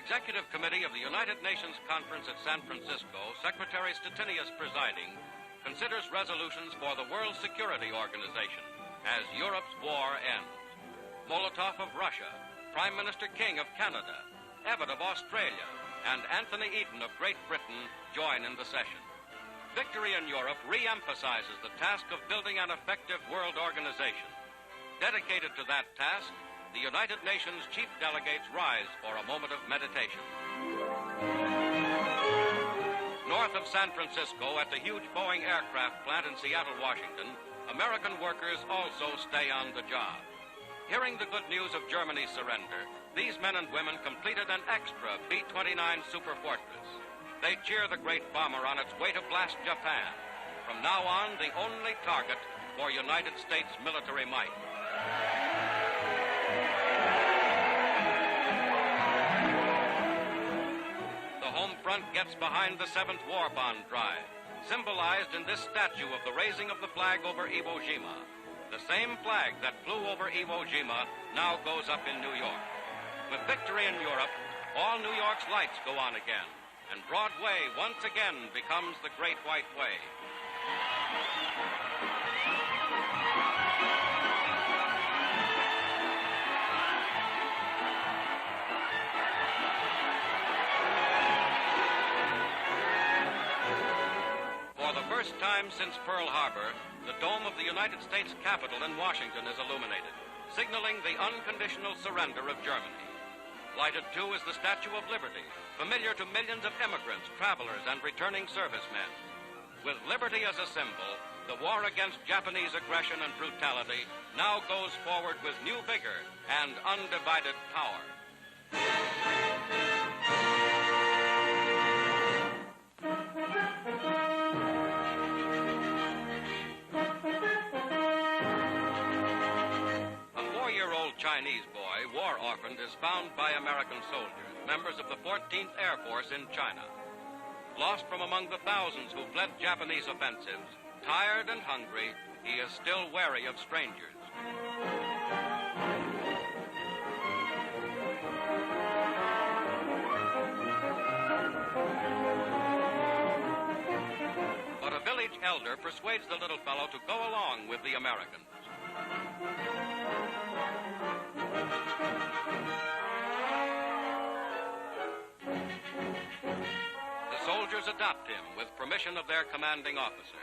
Executive Committee of the United Nations Conference at San Francisco, Secretary Stettinius presiding, considers resolutions for the World Security Organization as Europe's war ends. Molotov of Russia, Prime Minister King of Canada, Evatt of Australia, and Anthony Eden of Great Britain join in the session. Victory in Europe re-emphasizes the task of building an effective world organization. Dedicated to that task, the United Nations chief delegates rise for a moment of meditation. North of San Francisco, at the huge Boeing aircraft plant in Seattle, Washington, American workers also stay on the job. Hearing the good news of Germany's surrender, these men and women completed an extra B-29 Super Fortress. They cheer the great bomber on its way to blast Japan. From now on, the only target for United States military might. The home front gets behind the 7th War Bond Drive, symbolized in this statue of the raising of the flag over Iwo Jima. The same flag that flew over Iwo Jima now goes up in New York. With victory in Europe, all New York's lights go on again, and Broadway once again becomes the Great White Way. For the first time since Pearl Harbor, the dome of the United States Capitol in Washington is illuminated, signaling the unconditional surrender of Germany. Lighted, too, is the Statue of Liberty, familiar to millions of immigrants, travelers, and returning servicemen. With liberty as a symbol, the war against Japanese aggression and brutality now goes forward with new vigor and undivided power. Chinese boy, war orphaned, is found by American soldiers, members of the 14th Air Force in China. Lost from among the thousands who fled Japanese offensives, tired and hungry, he is still wary of strangers. But a village elder persuades the little fellow to go along with the Americans. Soldiers adopt him with permission of their commanding officer.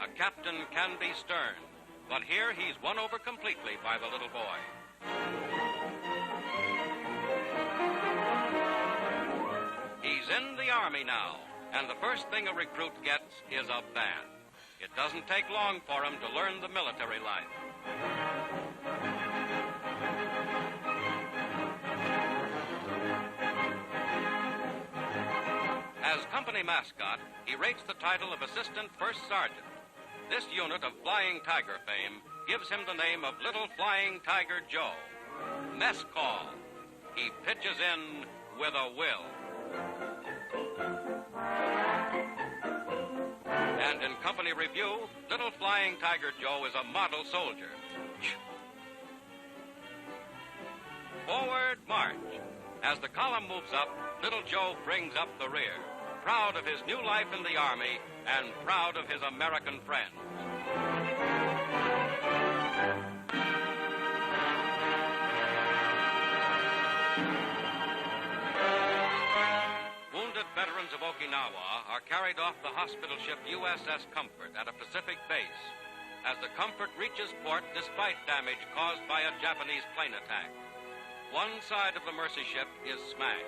A captain can be stern, but here he's won over completely by the little boy. He's in the Army now, and the first thing a recruit gets is a band. It doesn't take long for him to learn the military life. As company mascot, he rates the title of Assistant First Sergeant. This unit of Flying Tiger fame gives him the name of Little Flying Tiger Joe. Mess call. He pitches in with a will. And in company review, Little Flying Tiger Joe is a model soldier. Forward march. As the column moves up, Little Joe brings up the rear, proud of his new life in the Army and proud of his American friends. Wounded veterans of Okinawa are carried off the hospital ship USS Comfort at a Pacific base as the Comfort reaches port despite damage caused by a Japanese plane attack. One side of the Mercy ship is smashed.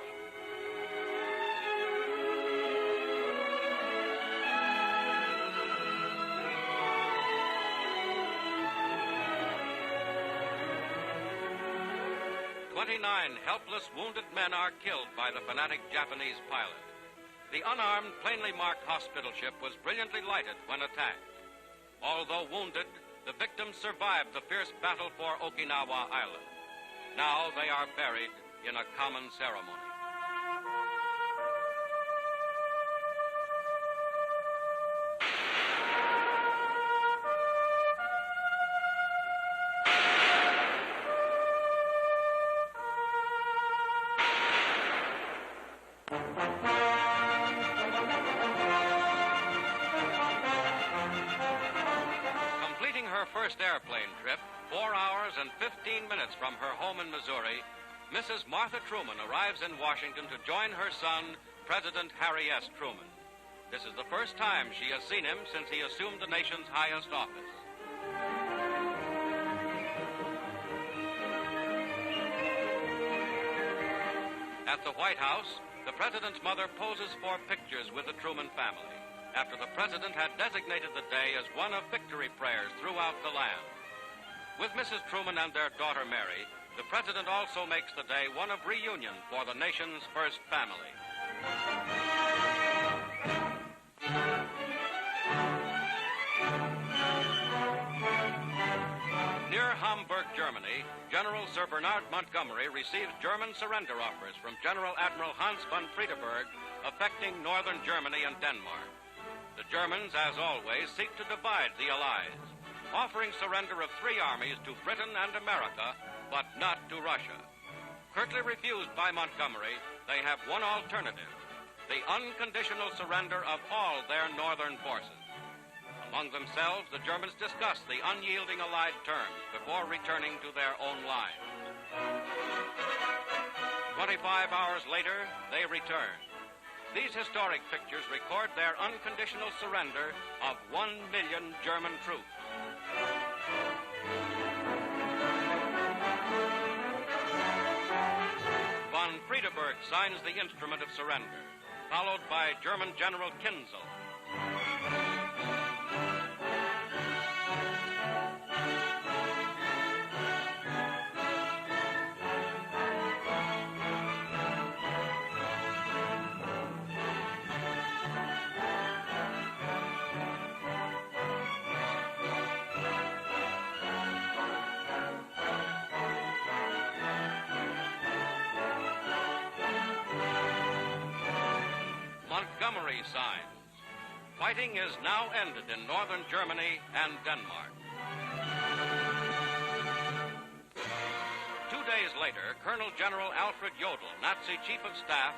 "29 helpless wounded men are killed by the fanatic Japanese pilot. The unarmed, plainly marked hospital ship was brilliantly lighted when attacked. Although wounded, the victims survived the fierce battle for Okinawa Island. Now they are buried in a common ceremony. first airplane trip, 4 hours and 15 minutes from her home in Missouri, Mrs. Martha Truman arrives in Washington to join her son, President Harry S. Truman. This is the first time she has seen him since he assumed the nation's highest office. At the White House, the president's mother poses for pictures with the Truman family, after the president had designated the day as one of victory prayers throughout the land. With Mrs. Truman and their daughter Mary, the president also makes the day one of reunion for the nation's first family. Near Hamburg, Germany, General Sir Bernard Montgomery receives German surrender offers from General Admiral Hans von Friedeberg affecting northern Germany and Denmark. The Germans, as always, seek to divide the Allies, offering surrender of 3 armies to Britain and America, but not to Russia. Curtly refused by Montgomery, they have one alternative: the unconditional surrender of all their northern forces. Among themselves, the Germans discuss the unyielding Allied terms before returning to their own lines. 25 hours later, they return. These historic pictures record their unconditional surrender of 1 million German troops. Von Friedeberg signs the instrument of surrender, followed by German General Kinzel. Montgomery signs. Fighting is now ended in northern Germany and Denmark. 2 days later, Colonel General Alfred Jodl, Nazi Chief of Staff,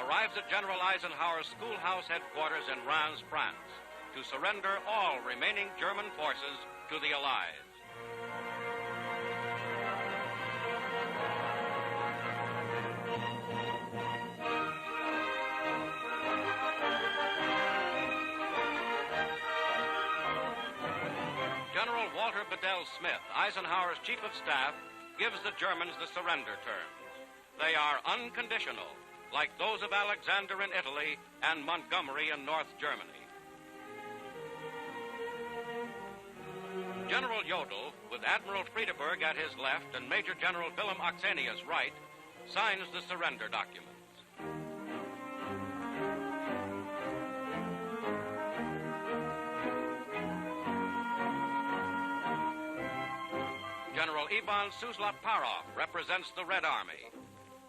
arrives at General Eisenhower's schoolhouse headquarters in Reims, France, to surrender all remaining German forces to the Allies. General Walter Bedell Smith, Eisenhower's Chief of Staff, gives the Germans the surrender terms. They are unconditional, like those of Alexander in Italy and Montgomery in North Germany. General Jodl, with Admiral Friedeberg at his left and Major General Willem Oxenius right, signs the surrender documents. General Ivan Suslov-Parov represents the Red Army.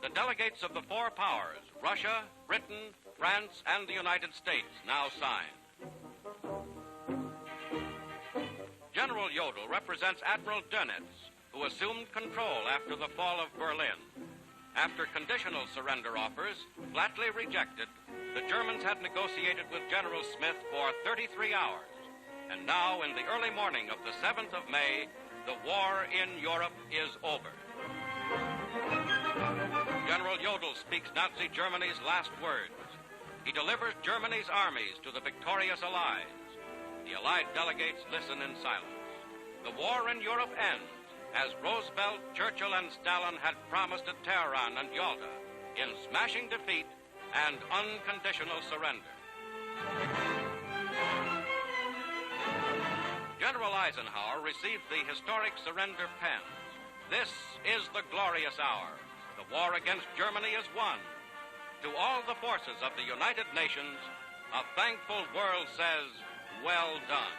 The delegates of the 4 powers, Russia, Britain, France, and the United States, now sign. General Jodl represents Admiral Dönitz, who assumed control after the fall of Berlin. After conditional surrender offers, flatly rejected, the Germans had negotiated with General Smith for 33 hours. And now, in the early morning of the 7th of May, the war in Europe is over. General Jodl speaks Nazi Germany's last words. He delivers Germany's armies to the victorious Allies. The Allied delegates listen in silence. The war in Europe ends, as Roosevelt, Churchill, and Stalin had promised at Tehran and Yalta, in smashing defeat and unconditional surrender. General Eisenhower received the historic surrender pens. This is the glorious hour. The war against Germany is won. To all the forces of the United Nations, a thankful world says, well done.